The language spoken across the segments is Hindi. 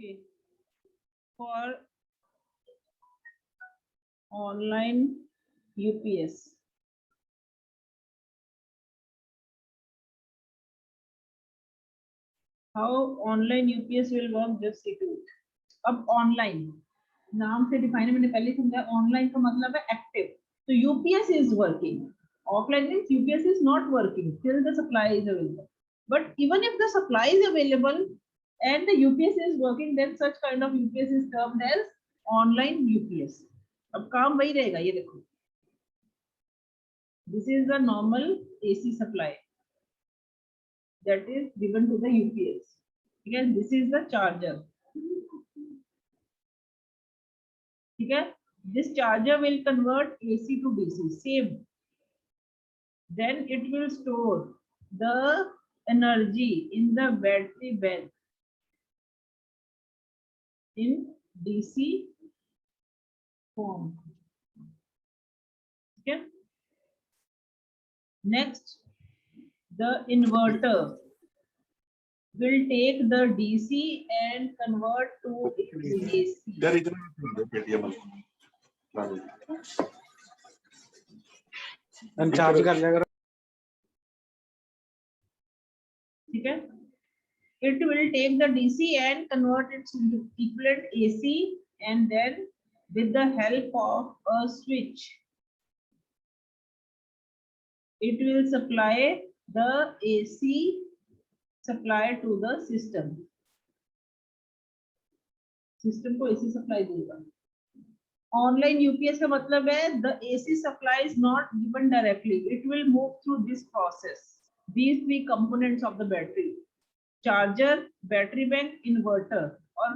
Okay. For online UPS. How online UPS will work, just see to it. अब online नाम से डिफाइन मैंने पहले समझा, ऑनलाइन का मतलब है एक्टिव. तो UPS is working. Offline means UPS is not working till the supply is available. But even if the supply is available and the UPS is working, then such kind of UPS is termed as online UPS. अब काम वही रहेगा. ये देखो, this is the normal AC supply that is given to the UPS. Again, this is the charger. ठीक है, this charger will convert AC to DC, same. Then it will store the energy in the battery bank in DC form. Okay. Next, the inverter will take the DC and convert to AC. Charge कर लेगा. ठीक है, it will take the DC and convert it into equivalent AC, and then with the help of a switch it will supply the AC supply to the system. System को AC supply देगा. Online UPS का मतलब है the AC supply is not given directly, it will move through this process. These three components of the battery, charger, battery bank, inverter, और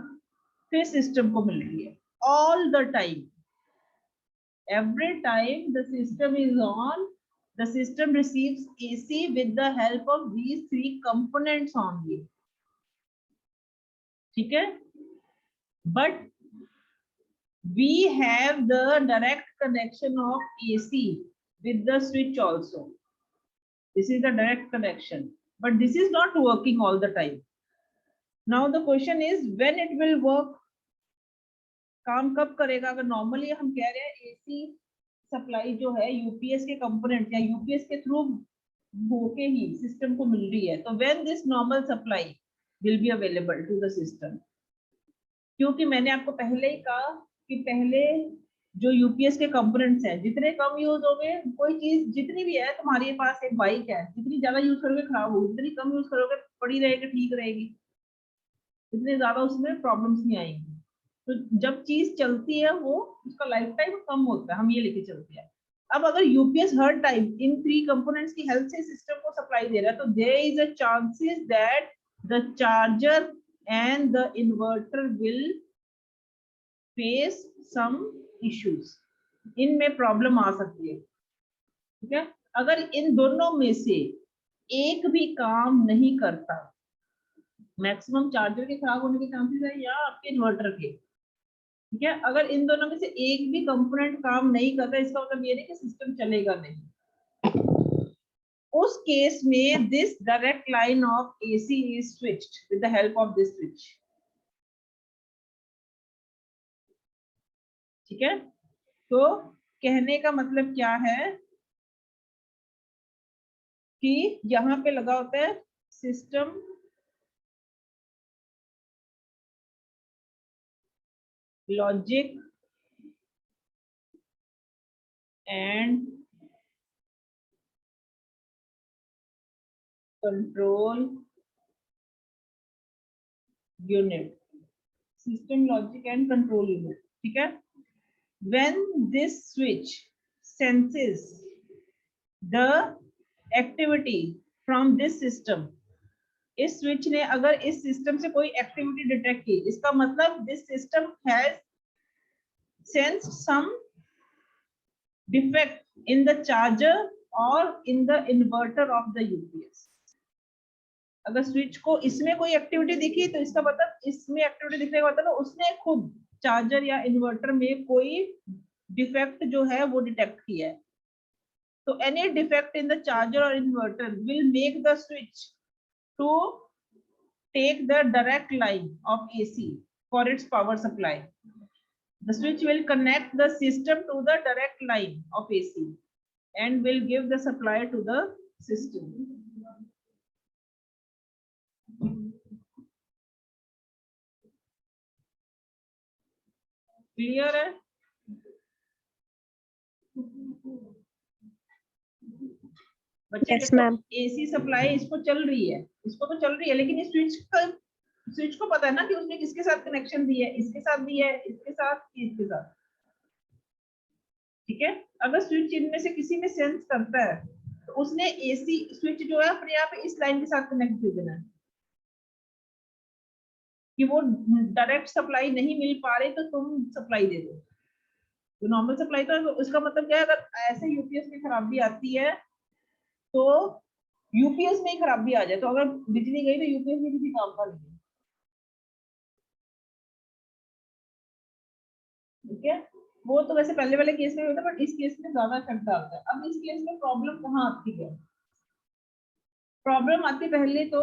फिर system को मिल रही है. All the time, every time the system is on, the system receives AC with the help of these three components only. ठीक है, but we have the direct connection of AC with the switch also. This is the direct connection, but this is not working all the time. Now the question is when it will work. काम कब करेगा? अगर नॉर्मली हम कह रहे हैं AC सप्लाई जो है यूपीएस के कंपोनेंट या यूपीएस के थ्रू होके ही सिस्टम को मिल रही है, तो when this normal supply will be available to the system. क्योंकि मैंने आपको पहले ही कहा कि पहले जो यूपीएस के कंपोनेंट्स हैं जितने कम यूज होंगे, कोई चीज जितनी भी है, तुम्हारे पास एक बाइक है, जितनी ज्यादा यूज करोगे खराब होगी, जितनी कम यूज करोगे पड़ी रहेगी, ठीक रहेगी, इतने ज्यादा उसमें प्रॉब्लम्स नहीं आएंगी. तो जब चीज चलती है वो उसका लाइफ टाइम कम होता है, हम ये लेके चलते हैं. अब अगर यूपीएस हर टाइम इन थ्री कंपोनेंट्स की हेल्प से सिस्टम को सप्लाई दे रहा है, तो there is a chances that the charger and the inverter will face some issues. इनमें प्रॉब्लम आ सकती है. ठीक है, अगर इन दोनों में से एक भी काम नहीं करता, मैक्सिमम चार्जर के खराब होने के चांसेस है या आपके इन्वर्टर के. ठीक है, अगर इन दोनों में से एक भी कंपोनेंट काम नहीं करता, इसका मतलब ये नहीं कि सिस्टम चलेगा नहीं. उस केस में this direct line of AC is switched with the help of this switch. ठीक है, तो कहने का मतलब क्या है कि यहाँ पे लगा होता है system logic and control unit. System logic and control unit. ठीक है, when this switch senses the activity from this system, इस स्विच ने अगर इस सिस्टम से कोई एक्टिविटी डिटेक्ट की, इसका मतलब this system has sensed some defect in the charger और in the inverter of the UPS. अगर स्विच को इसमें कोई एक्टिविटी दिखी, तो इसका मतलब इसमें एक्टिविटी दिखने का मतलब उसने खुद चार्जर या इन्वर्टर में कोई डिफेक्ट जो है वो डिटेक्ट किया है. तो any defect in the charger और inverter will make the switch to take the direct line of AC for its power supply. The switch will connect the system to the direct line of AC and will give the supply to the system. Clear है? बच्चे Yes, ma'am. AC सप्लाई इसको चल रही है, इसको तो चल रही है, लेकिन इस स्विच को पता है ना कि उसने किसके साथ कनेक्शन दी है, इसके साथ दी है, इसके साथ, इसके साथ। ठीक है, अगर स्विच इनमें से किसी में सेंस करता है तो उसने AC स्विच जो है अपने आप इस लाइन के साथ कनेक्ट कर देना है कि वो डायरेक्ट सप्लाई नहीं मिल पा रही तो तुम सप्लाई दे दो। तो नॉर्मल सप्लाई तो उसका मतलब क्या है, अगर ऐसे यूपीएस में खराबी आती है तो यूपीएस में ही खराबी आ जाए, तो अगर बिजली गई तो यूपीएस में किसी काम का नहीं है। ठीक है, वो तो वैसे पहले वाले केस में होता है, बट इस केस में ज्यादा इफेक्ट डालता है। अब इस केस में प्रॉब्लम कहाँ आती है? प्रॉब्लम आती पहले तो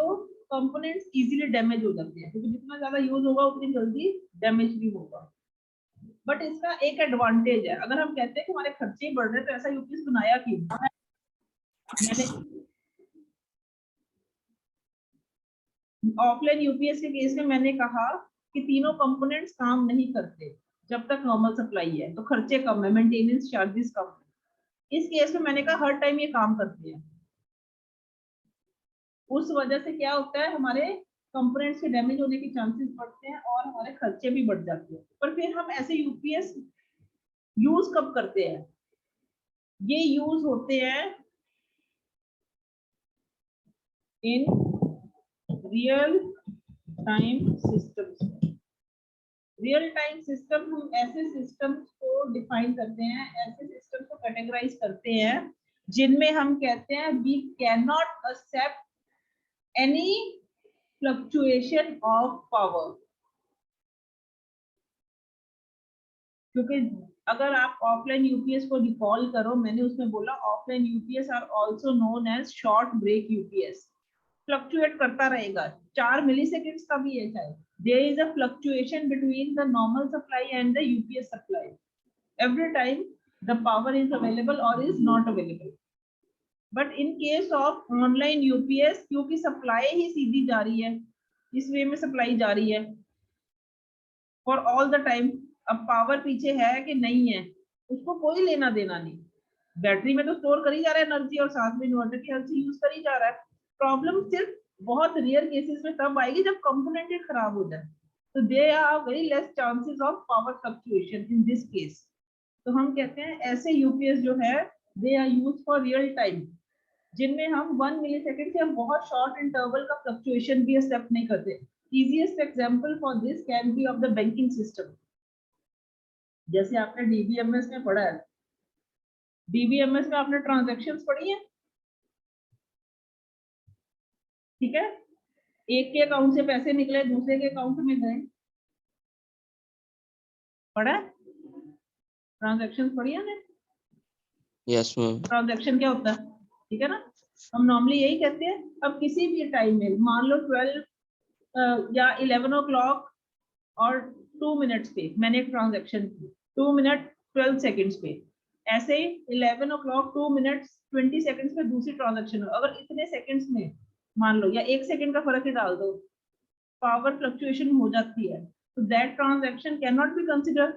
कंपोनेंट्स इजीली डैमेज हो जाते हैं, क्योंकि जितना ज्यादा यूज होगा उतनी जल्दी डैमेज भी होगा। बट इसका एक एडवांटेज है, अगर हम कहते हैं कि हमारे खर्चे बढ़ रहे हैं तो ऐसा यूपीएस बनाया क्यों? मैंने ऑफलाइन यूपीएस के केस में मैंने कहा कि तीनों कंपोनेंट्स काम नहीं करते जब तक नॉर्मल सप्लाई है, तो खर्चे कम है, मेंटेनेंस चार्जेस कम है। इस केस में मैंने कहा हर टाइम ये काम करते हैं, उस वजह से क्या होता है, हमारे कंपोनेंट्स के डैमेज होने के चांसेस बढ़ते हैं और हमारे खर्चे भी बढ़ जाते हैं। पर फिर हम ऐसे यूपीएस यूज कब करते हैं? ये यूज होते हैं इन रियल टाइम सिस्टम्स में। रियल टाइम सिस्टम, हम ऐसे सिस्टम्स को डिफाइन करते हैं, ऐसे सिस्टम को कैटेगराइज करते हैं जिनमें हम कहते हैं we can not accept any fluctuation of power. क्योंकि अगर आप ऑफलाइन यूपीएस को रिकॉल करो, मैंने उसमें बोला offline UPS are also known as short break UPS. Fluctuate करता रहेगा, 4 मिलीसेकंड्स का भी है चाहे। There is a fluctuation between the normal supply and the UPS supply. Every time the power is available or is not available. But in case of online UPS, क्योंकि supply ही सीधी जा रही है, इस वे में supply जा रही है for all the time। अब power पीछे है कि नहीं है उसको कोई लेना देना नहीं, बैटरी में तो स्टोर करी जा रहा है एनर्जी और साथ में इन्वर्टर की हेल्प से यूज करी जा रहा है। प्रॉब्लम सिर्फ बहुत रेयर केसेस में तब आएगी जब कंपोनेंट ही खराब हो जाए, तो they are very less chances of power fluctuation in this case. तो हम कहते हैं ऐसे यूपीएस जो है they are used for real time, जिनमें हम 1 मिलीसेकंड से हम बहुत शॉर्ट इंटरवल का फ्लक्चुएशन भी एक्सेप्ट नहीं करते। Easiest example for this can be of the banking system. जैसे आपने डीबीएमएस में पढ़ा है, डीबीएमएस में आपने ट्रांजैक्शंस पढ़ी है, ठीक है, एक के अकाउंट से पैसे निकले दूसरे के अकाउंट में गए, पढ़ा है? ट्रांजैक्शंस पढ़ी है ना? Yes ma'am. ट्रांजैक्शन क्या होता है, ठीक है ना? हम नॉर्मली यही कहते हैं। अब किसी भी टाइम में मान लो 12 या 11 o'clock और 2 मिनट्स पे मैंने एक ट्रांजैक्शन की, 2 मिनट 12 सेकंड्स पे, ऐसे ही 11 o'clock 2 मिनट्स 20 सेकंड्स पे दूसरी ट्रांजैक्शन हो, अगर इतने सेकंड्स में मान लो या 1 सेकंड का फर्क ही डाल दो, पावर फ्लक्चुएशन हो जाती है, तो that transaction can not be consider.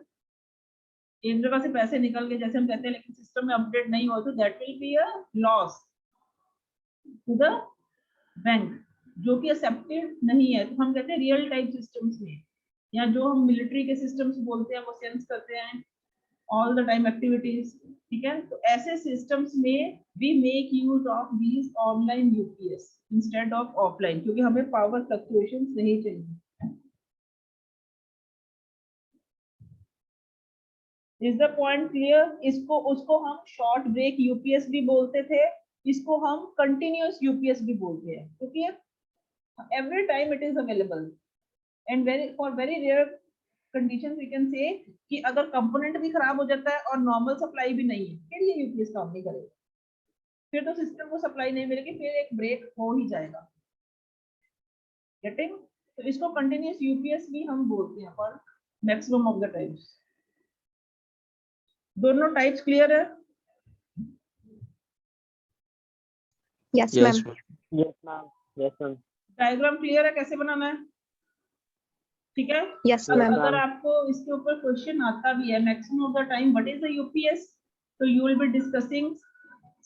एक जगह से पैसे निकल गए जैसे हम कहते हैं, लेकिन सिस्टम में अपडेट नहीं हो, तो that will be a loss to the bank, जो कि एक्सेप्टेड नहीं है। तो हम कहते हैं रियल टाइम सिस्टम्स में, या जो हम मिलिट्री के सिस्टम्स बोलते हैं, वो सेंस करते हैं ऑल द टाइम एक्टिविटीज, ठीक है। तो ऐसे सिस्टम्स में we make use of these online UPS instead of offline, क्योंकि हमें पावर फ्लक्चुएशंस नहीं चाहिए। Is the point clear? इसको उसको हम शॉर्ट ब्रेक यूपीएस भी बोलते थे, इसको हम कंटिन्यूअस यूपीएस भी बोलते हैं, क्योंकि every time it is available and for very rare conditions we can say कि अगर कंपोनेंट भी खराब हो जाता है और नॉर्मल सप्लाई भी नहीं है, फिर ये यूपीएस काम नहीं करेगा, फिर तो सिस्टम को सप्लाई नहीं मिलेगी, फिर एक ब्रेक हो ही जाएगा। गेटिंग? तो इसको कंटिन्यूस यूपीएस भी हम बोलते हैं for maximum of the times. दोनों टाइप्स क्लियर है? Yes, Yes, ma'am. ma'am. Yes, ma'am. Yes, ma'am. Diagram clear है कैसे बनाना है? ठीक है। Yes, अब ma'am. अगर आपको इसके ऊपर क्वेश्चन आता भी है maximum of the time what is the UPS, तो you will be discussing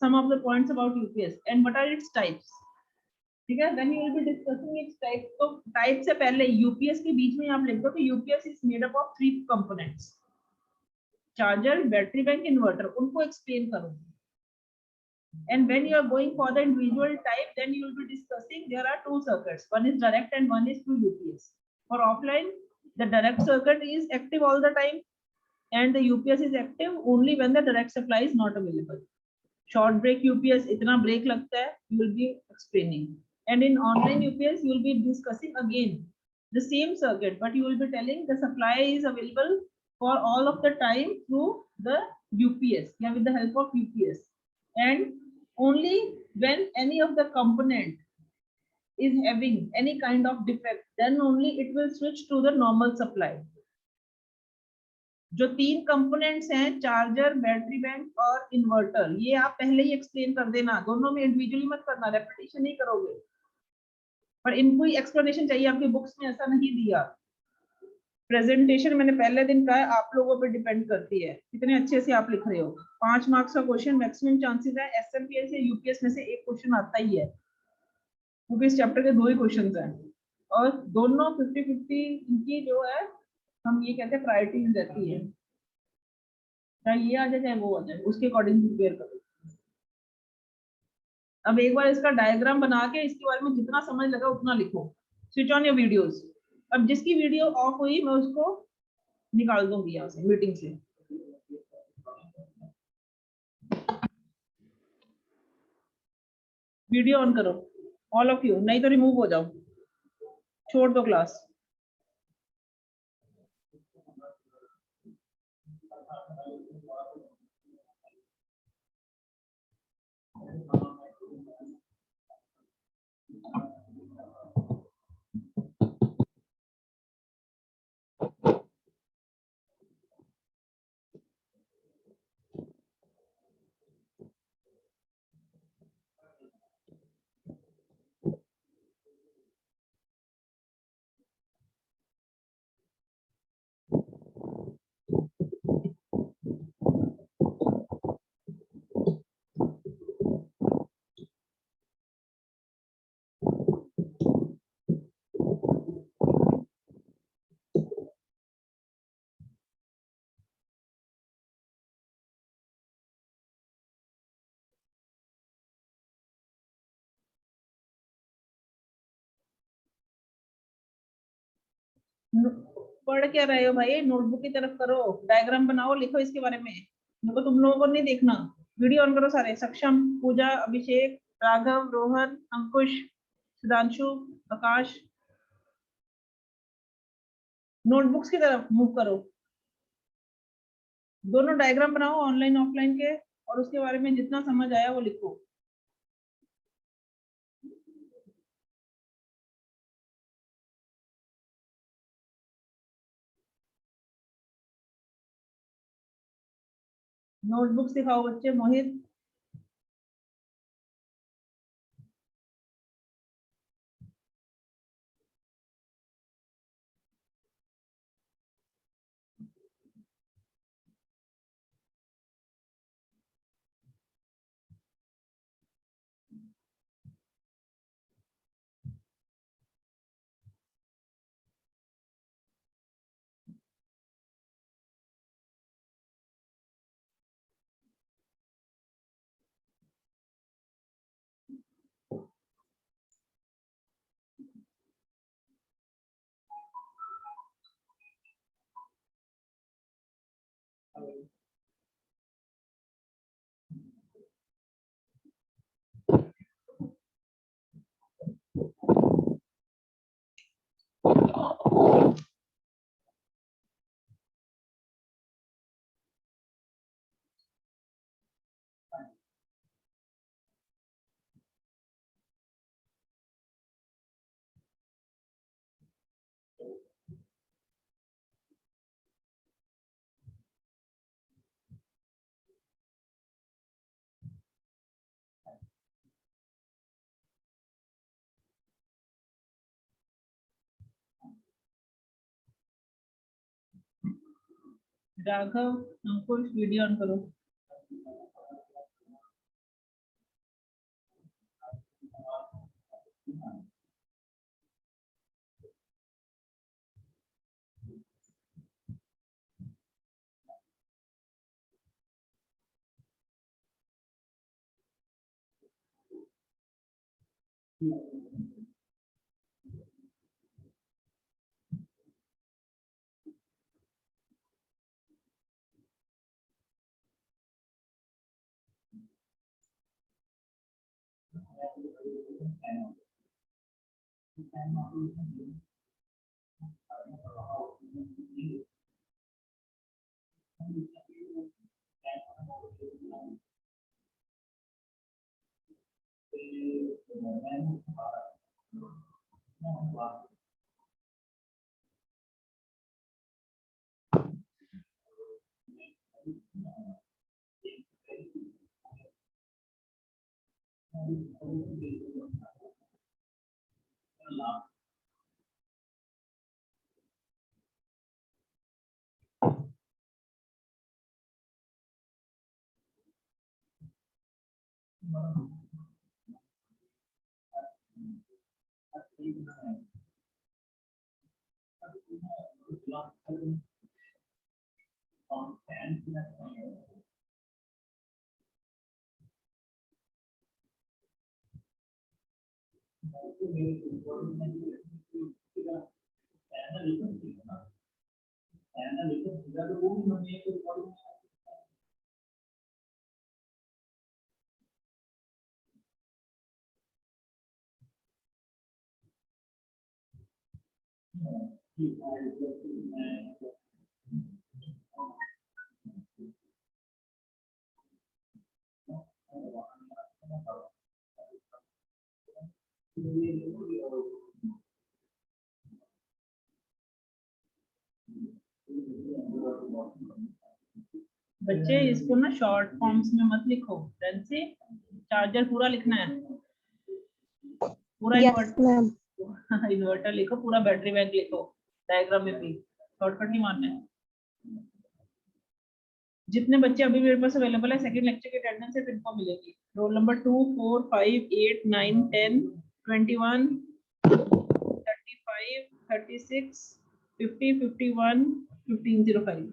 some of the points about UPS and what are its types. ठीक है, then you will be discussing its type. तो टाइप से पहले यूपीएस के बीच में आप लिख दो कि UPS is made up of 3 components, charger, battery bank, inverter. उनको एक्सप्लेन करो। And when you are going for the individual type, then you will be discussing there are 2 circuits. One is direct and one is through UPS. For offline, the direct circuit is active all the time, and the UPS is active only when the direct supply is not available. Short break UPS, itna break lagta hai, you will be explaining. And in online UPS, you will be discussing again the same circuit, but you will be telling the supply is available for all of the time through the UPS, yeah, with the help of UPS. And only when any of the component is having any kind of defect, then only it will switch to the normal supply. जो 3 कंपोनेंट्स हैं, चार्जर, बैटरी बैंक और इन्वर्टर, ये आप पहले ही एक्सप्लेन कर देना। दोनों में इंडिविजुअली मत करना, रेपिटेशन नहीं करोगे। पर इनको ही एक्सप्लेनेशन चाहिए, आपकी बुक्स में ऐसा नहीं दिया। प्रेजेंटेशन मैंने पहले दिन कहा है, आप लोगों पर डिपेंड करती है कितने अच्छे से आप लिख रहे हो। 5 मार्क्स का क्वेश्चन मैक्सिमम चांसेस है एसएमपीएस या यूपीएस में से एक क्वेश्चन आता ही है, क्योंकि इस चैप्टर के 2 ही क्वेश्चंस हैं और दोनों 50-50 इनकी जो है हम ये कहते हैं प्रायोरिटी रहती है, चाहे ये आ जाए चाहे वो आ जाए, उसके अकॉर्डिंग प्रिपेयर करो। अब एक बार इसका डायग्राम बना के इसके बारे में जितना समझ लगा उतना लिखो। Switch on your videos. अब जिसकी वीडियो ऑफ हुई मैं उसको निकाल दूंगी यहाँ से, मीटिंग से। वीडियो ऑन करो ऑल ऑफ यू, नहीं तो रिमूव हो जाओ, छोड़ दो क्लास। पढ़ क्या रहे हो भाई, नोटबुक की तरफ करो, डायग्राम बनाओ, लिखो इसके बारे में। मेरे को तुम लोगों को नहीं देखना। वीडियो ऑन करो सारे। सक्षम, पूजा, अभिषेक, राघव, रोहन, अंकुश, सुधांशु, आकाश, नोटबुक्स की तरफ मूव करो। दोनों डायग्राम बनाओ ऑनलाइन ऑफलाइन के, और उसके बारे में जितना समझ आया वो लिखो। नोटबुक्स दिखाओ बच्चे। मोहित, राघव हमको वीडियो ऑन करो। बच्चे इसको ना शॉर्ट फॉर्म्स में मत लिखो, से चार्जर पूरा लिखना है, पूरा Yes, ma'am. इन्वर्टर लिखो, पूरा बैटरी बैंक लिखो, डायग्राम में भी शॉर्टकट नहीं मारना है। जितने बच्चे अभी मेरे पास अवेलेबल है सेकंड लेक्चर की अटेंडेंस सिर्फ इनको मिलेगी। Roll number 2 4 5 8 9 10 21 35 36 50 51 1505।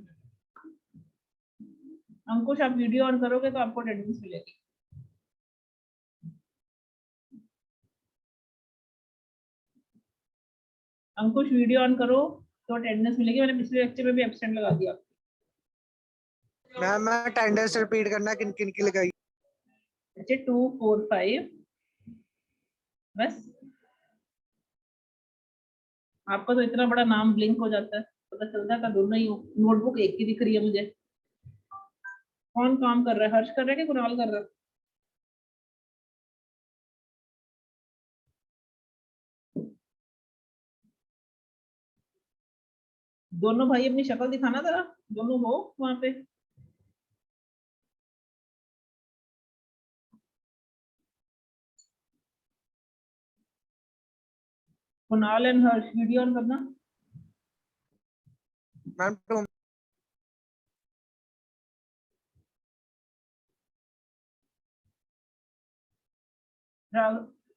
अंकुश आप वीडियो ऑन करोगे तो आपको अटेंडेंस मिलेगी। अंकुश वीडियो ऑन करो तो अटेंडेंस मिलेगी। मैंने पिछले लेक्चर में भी एब्सेंट लगा दिया। मैम मैं अटेंडेंस रिपीट करना किन किन की लगाई? बच्चे 2 4 5 बस। आपका तो इतना बड़ा नाम ब्लिंक हो जाता है, पता चलता है दोनों ही हो। नोटबुक एक ही दिख रही है मुझे। कौन काम कर रहा है? हर्ष कर रहा है कि कुणाल कर रहा है? दोनों भाई अपनी शक्ल दिखाना जरा, दोनों हो वहां पे। Kunal and Harsh video on करना। मैम तो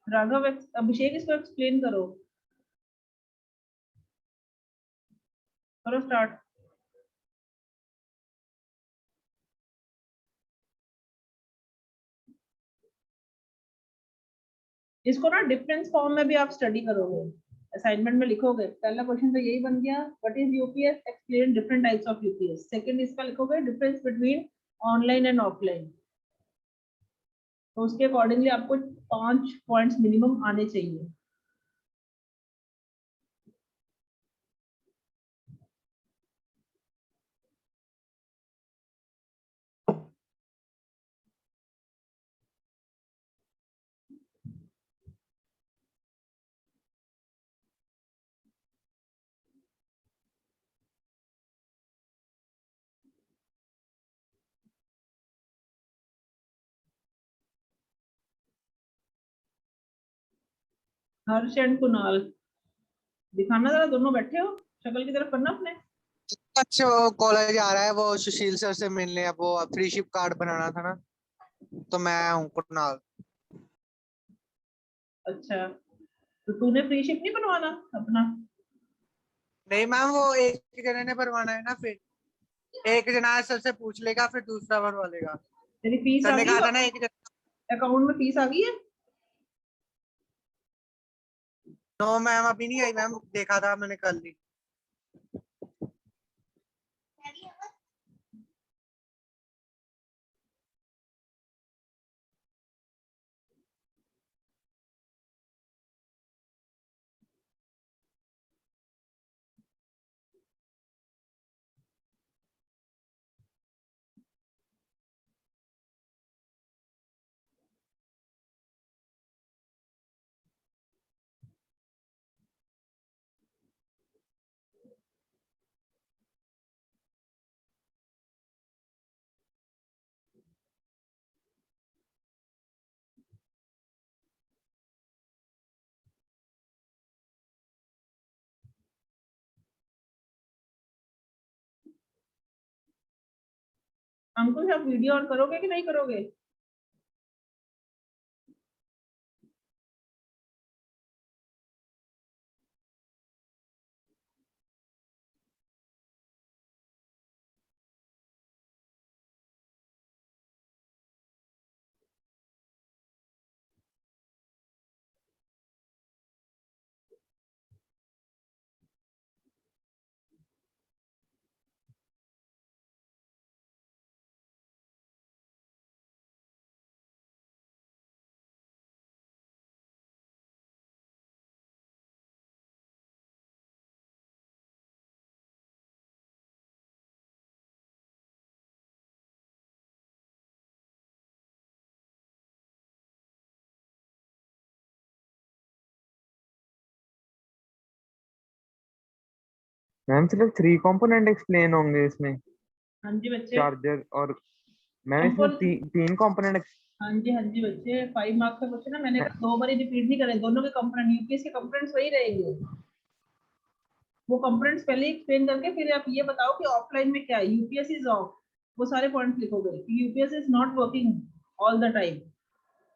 राघव अभिषेक इसको एक्सप्लेन करो। करो स्टार्ट। इसको ना डिफरेंस फॉर्म में भी आप स्टडी करोगे, असाइनमेंट में लिखोगे। पहला क्वेश्चन तो यही बन गया, what is UPS, explain different types of UPS. Second इसका लिखोगे difference between online and offline. तो उसके अकॉर्डिंगली आपको 5 पॉइंट्स मिनिमम आने चाहिए। हर्ष एंड कुणाल दिखाना जरा, दोनों बैठे हो, शक्ल की तरफ करना अपने। अच्छा वो कॉलेज आ रहा है, वो सुशील सर से मिलने, अब वो फ्रीशिप कार्ड बनाना था ना, तो मैं हूँ कुणाल। अच्छा, तो तूने फ्री शिप नहीं बनवाना अपना? नहीं मैम, वो एक जने ने बनवाना है ना, फिर एक जना सर से पूछ लेगा, फिर दूसरा बनवा लेगा। तेरी फीस सर आ ने गई? कहा था ना एक जना। अकाउंट में फीस आ गई है? नो मैम, अभी नहीं आई मैम, देखा था मैंने कल ही। अंकुश, आप वीडियो ऑन करोगे कि नहीं करोगे? मैम सिर्फ 3 कंपोनेंट एक्सप्लेन होंगे इसमें, हाँ जी बच्चे। चार्जर और मैम इसमें कंपोन 3 कंपोनेंट। हाँ जी, हाँ जी बच्चे, 5 मार्क्स का क्वेश्चन है, मैंने दो बार रिपीट नहीं करे, दोनों के कंपोनेंट, यूपीएस के कंपोनेंट्स वही रहेंगे। वो कंपोनेंट्स पहले एक्सप्लेन करके फिर आप ये बताओ कि ऑफलाइन में क्या है। यूपीएस इज ऑफ, वो सारे पॉइंट्स लिखोगे कि UPS is not working all the time,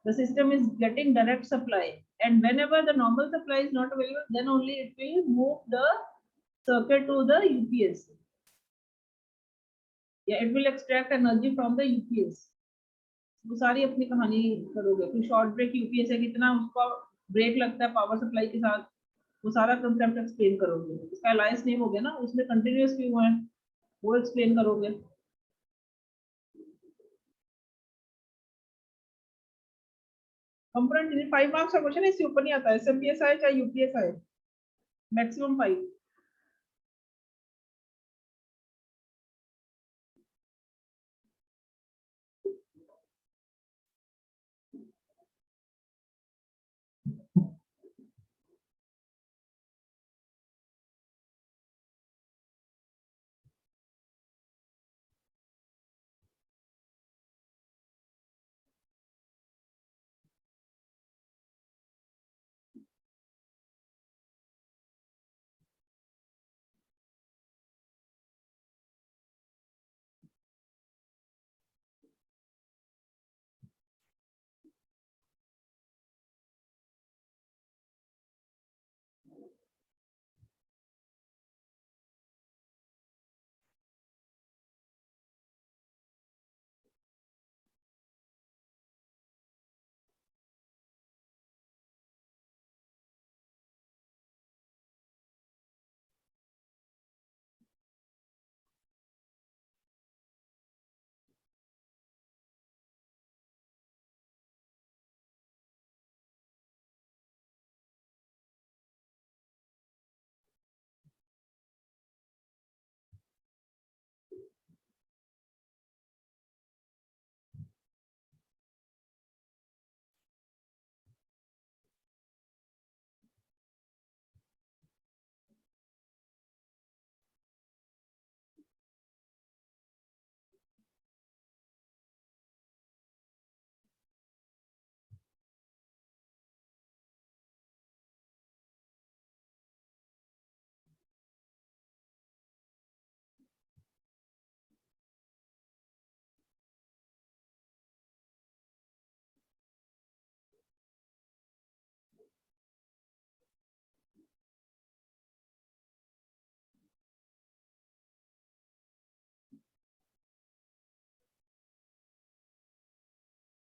the system is getting direct supply, and whenever the normal supply is not available, then only it will move the circuit to the UPS. Yeah, it will extract energy from the UPS. वो सारी अपनी कहानी करोगे, फिर शॉर्ट ब्रेक यूपीएस है कितना, उसका ब्रेक लगता है पावर सप्लाई के साथ, वो सारा कंसेप्ट एक्सप्लेन करोगे। इसका अलायंस नेम हो गया ना, उसमें कंटिन्यूअस क्यों है वो एक्सप्लेन करोगे। कंपोनेंट 5 मार्क्स का क्वेश्चन है, इससे ऊपर नहीं आता है, एसएमपीएस आए चाहे यूपीएस आए, मैक्सिमम 5।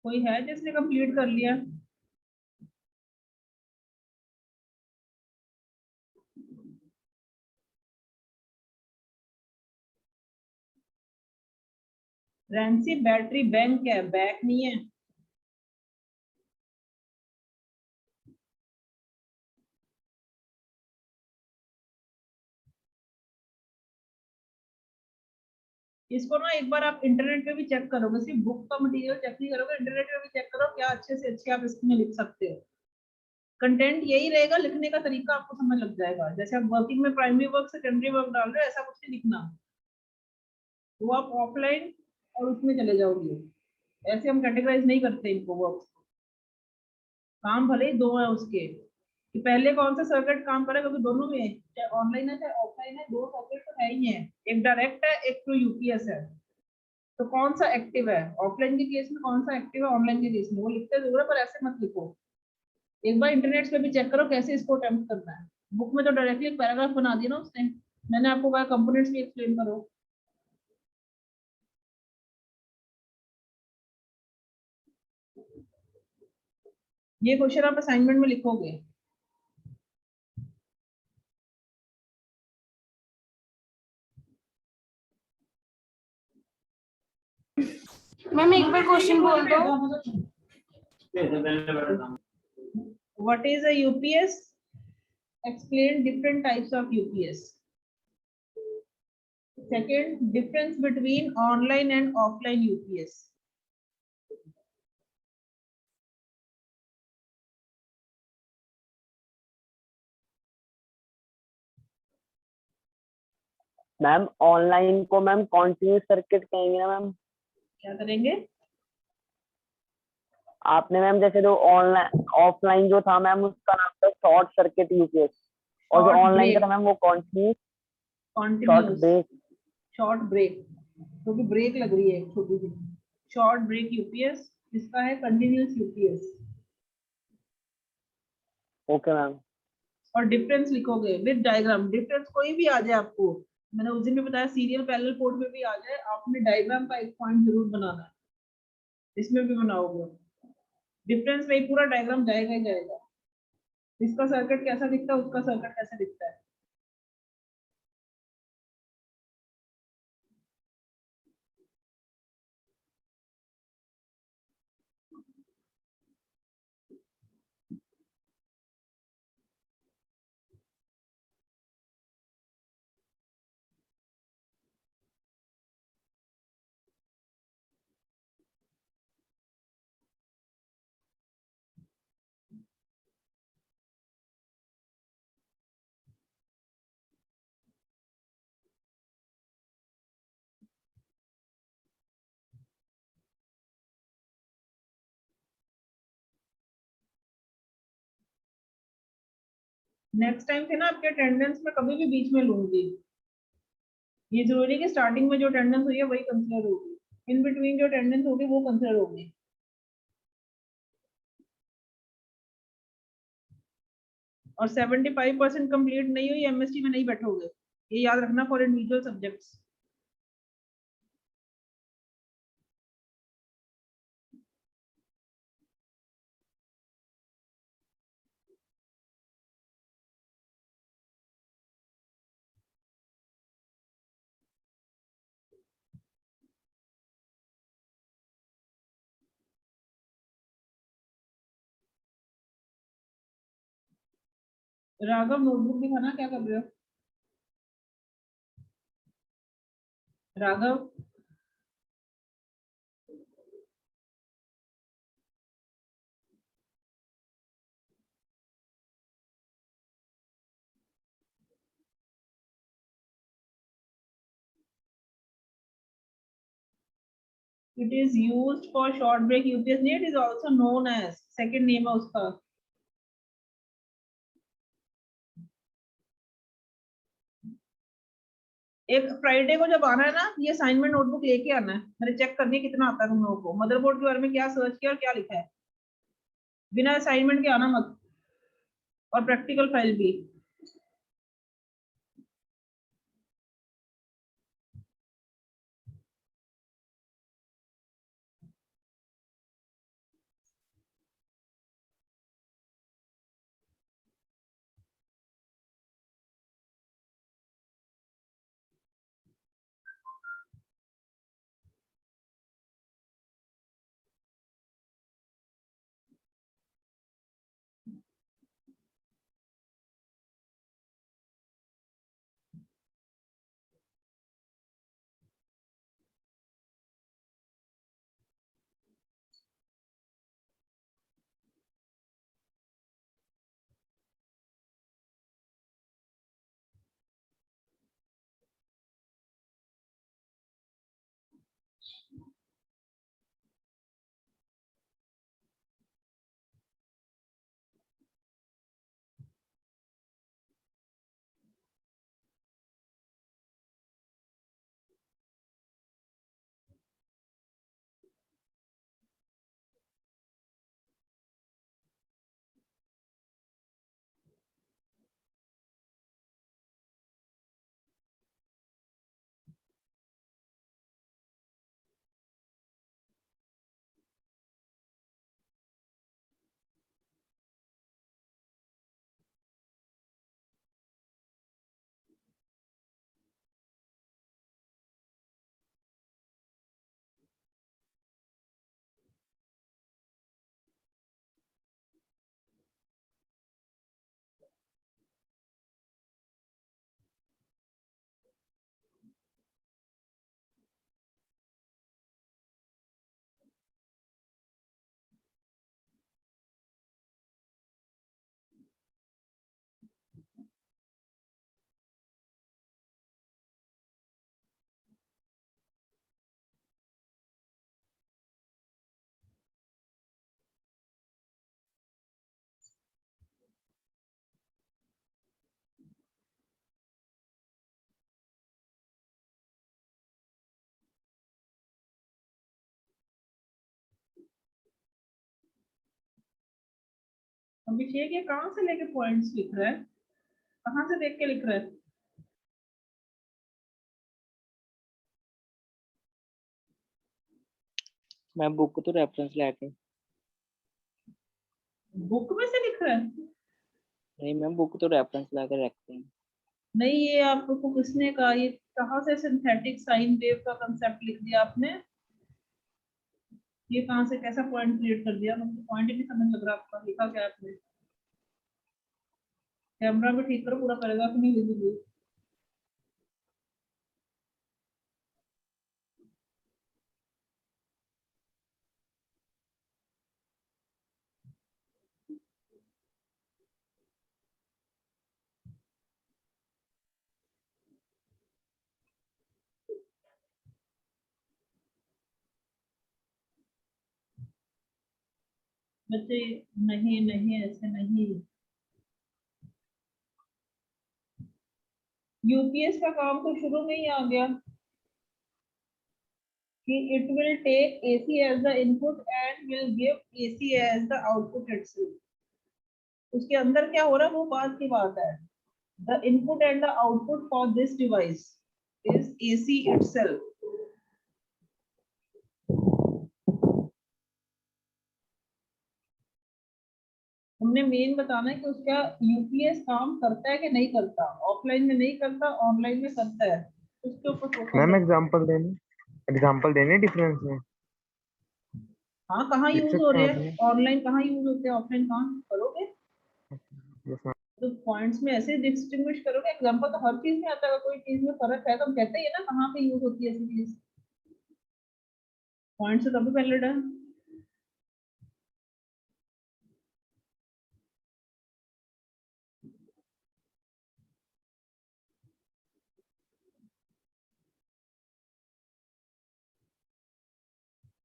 कोई है जिसने कंप्लीट कर लिया? रैंसी बैटरी बैंक है, बैक नहीं है। इसको ना एक बार आप इंटरनेट पे भी चेक करोगे, सिर्फ बुक का मटेरियल चेक नहीं करोगे, इंटरनेट पे भी चेक करो, क्या अच्छे से अच्छे आप इसमें लिख सकते हो। कंटेंट यही रहेगा, लिखने का तरीका आपको समझ लग जाएगा। जैसे आप वर्किंग में प्राइमरी वर्क सेकेंडरी वर्क डाल रहे हो, ऐसा कुछ नहीं लिखना। वो आप ऑफलाइन और उसमें चले जाओगे। ऐसे हम कैटेगराइज नहीं करते इनको वर्क। काम भले ही दो है उसके, कि पहले कौन सा सर्किट काम करेगा, क्योंकि दोनों में है, चाहे ऑनलाइन है चाहे ऑफलाइन है, दो सर्किट तो है ही है। एक डायरेक्ट है, एक थ्रू यूपीएस है। तो कौन सा एक्टिव है ऑफलाइन के केस में, कौन सा एक्टिव है ऑनलाइन के केस में, वो लिखते जरूर है, पर ऐसे मत लिखो। एक बार इंटरनेट पे भी चेक करो कैसे इसको अटेम्प्ट करना है। बुक में तो डायरेक्टली एक पैराग्राफ बना दिया ना उसने। मैंने आपको कहा कंपोनेंट्स भी एक्सप्लेन करो। ये क्वेश्चन आप असाइनमेंट में लिखोगे। मैम एक बार क्वेश्चन बोल दो। What is a UPS? Explain different types of UPS. Second, difference between online and offline UPS. Ma'am online को मैम कॉन्टिन्यूस सर्किट कहेंगे ना मैम। क्या करेंगे? आपने मैम जैसे जो ऑनलाइन ऑफलाइन जो था मैम उसका नाम था शॉर्ट सर्किट यूपीएस, और जो ऑनलाइन का था मैम वो continuous short break. Short break, क्योंकि ब्रेक लग रही है एक छोटी सी। शॉर्ट ब्रेक यूपीएस, इसका है कंटिन्यूस यूपीएस। Okay ma'am. और डिफरेंस लिखोगे विद डायग्राम। डिफरेंस कोई भी आ जाए आपको, मैंने उस दिन भी बताया, सीरियल पैरेलल पोर्ट में भी आ जाए, आपने डायग्राम का एक पॉइंट जरूर बनाना है। इसमें भी बनाओगे, डिफरेंस में ही पूरा डायग्राम जाएगा ही जाएगा। इसका सर्किट कैसा दिखता है, उसका सर्किट कैसा दिखता है। नेक्स्ट टाइम से ना आपके अटेंडेंस में कभी भी बीच में लूंगी। ये जरूरी है कि स्टार्टिंग में जो अटेंडेंस हुई है वही कंसिडर होगी, इन बिटवीन जो अटेंडेंस होगी वो कंसिडर होगी। और 75% कंप्लीट नहीं हुई एमएसटी में नहीं बैठोगे, ये याद रखना for individual subjects. Raghav notebook दिखाना, क्या कर रहे हो Raghav? It is used for short break UPS. It is also known as, second name है उसका। एक फ्राइडे को जब आना है ना, ये असाइनमेंट नोटबुक लेके आना है, मैंने चेक करनी है कितना आता है तुम लोगों को। मदरबोर्ड के बारे में क्या सर्च किया और क्या लिखा है, बिना असाइनमेंट के आना मत। और प्रैक्टिकल फाइल भी। अभिषेक ये कहाँ से लेके पॉइंट्स लिख रहा है, कहाँ से देख के लिख रहा है? मैं बुक तो रेफरेंस लेके बुक में से लिख रहा है? नहीं मैम, बुक तो रेफरेंस लेके रखते हैं। नहीं, ये आपको किसने कहा? ये कहाँ से सिंथेटिक साइन वेव का कंसेप्ट लिख दिया आपने? ये कहाँ से कैसा पॉइंट क्रिएट कर दिया? मुझे पॉइंट ही नहीं समझ लग रहा आपका, लिखा क्या आपने? कैमरा भी ठीक करो, पूरा करेगा कि नहीं विजिबल? बच्चे नहीं नहीं, ऐसे नहीं। यूपीएस का काम तो शुरू में ही आ गया कि it will take AC as the input and will give AC as the output itself. उसके अंदर क्या हो रहा है वो बात की बात है। The input and the output for this device is AC itself. हमने मेन बताना है कि उसका यूपीएस काम करता है कि नहीं करता, ऑफलाइन में नहीं करता, ऑनलाइन में करता है, उसके ऊपर फोकस मैम है। एग्जांपल देने डिफरेंस में हाँ, कहाँ लिख यूज हो सकते रहे हैं हैं, उसमें? ऑनलाइन कहाँ यूज होते हैं, ऑफलाइन कहाँ करोगे? Yes ma'am. तो पॉइंट्स में ऐसे डिस्टिंग्विश करोगे। एग्जांपल तो हर चीज में आता है, कोई चीज में फर्क है तो हम कहते ही है ना कहाँ पे यूज होती है ऐसी चीज। पॉइंट से तभी वैलिड है।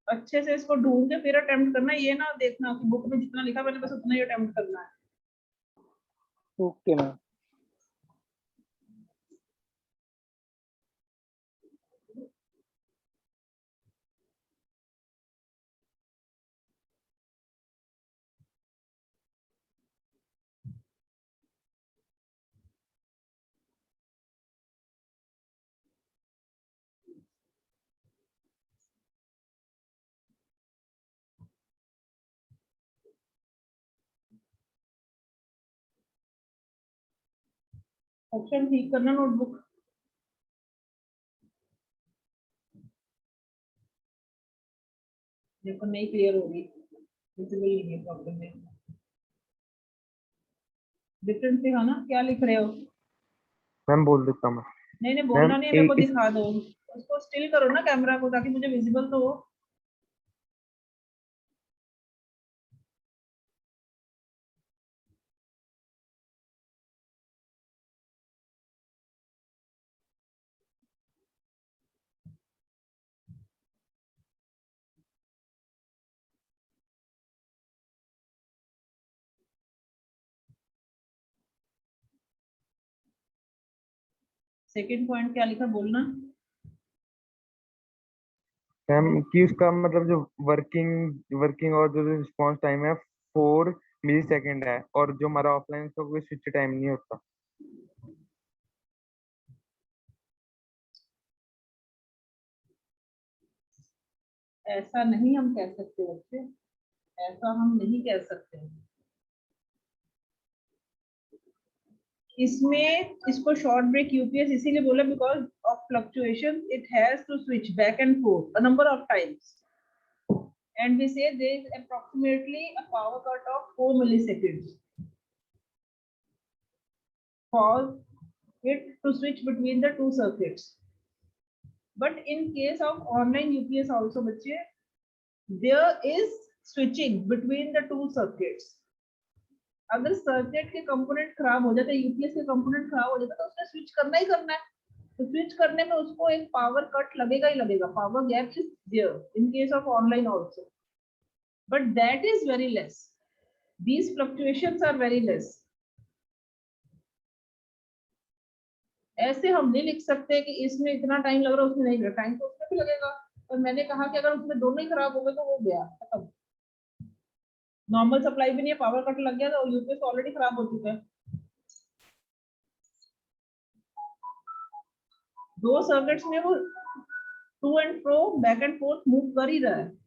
अच्छे से इसको ढूंढ के फिर अटेम्प्ट करना है, ये ना देखना कि बुक में जितना लिखा मैंने बस उतना ही अटेम्प्ट करना है। Okay ma'am. ऑप्शन ठीक करना नोटबुक। देखो नहीं क्लियर होगी, विजिबल नहीं है प्रॉब्लम में। डिफरेंस दिखाना क्या लिख रहे हो। मैम बोल देता हूँ मैं। नहीं नहीं, मैम बोलना नहीं है, मेरे को एक दिखा दो। उसको स्टिल करो ना कैमरा को, ताकि मुझे विजिबल तो हो। सेकंड पॉइंट क्या लिखा बोलना। मैम कि उसका मतलब जो वर्किंग और जो रिस्पॉन्स टाइम है 4 मिली सेकेंड है, और जो हमारा ऑफलाइन का कोई स्विच टाइम नहीं होता। ऐसा नहीं हम कह सकते बच्चे, ऐसा हम नहीं कह सकते। इसमें इसको शॉर्ट ब्रेक यूपीएस इसीलिए बोला because of fluctuation it has to switch back and forth a number of times, and we say there is approximately a power cut of 4 milliseconds for it to switch between the two circuits. But in case of online UPS also बच्चे, there is switching between the two circuits. अगर सर्किट के कंपोनेंट खराब हो जाते, यूपीएस के कंपोनेंट खराब हो जाता तो उसने स्विच करना ही करना है। तो स्विच करने में उसको एक पावर कट लगेगा ही लगेगा, power gap is there in case of online also, but that is very less. These fluctuations are very less. ऐसे हम नहीं लिख सकते कि इसमें इतना टाइम लग रहा है उसमें नहीं लग रहा, टाइम तो उसमें भी लगेगा। और मैंने कहा कि अगर उसमें दोनों ही खराब हो गए तो वो गया खत्म। नॉर्मल सप्लाई भी नहीं है, पावर कट लग गया तो यूपीएस ऑलरेडी खराब हो चुका है। दो सर्किट्स में वो to and fro back and forth move कर ही रहा है।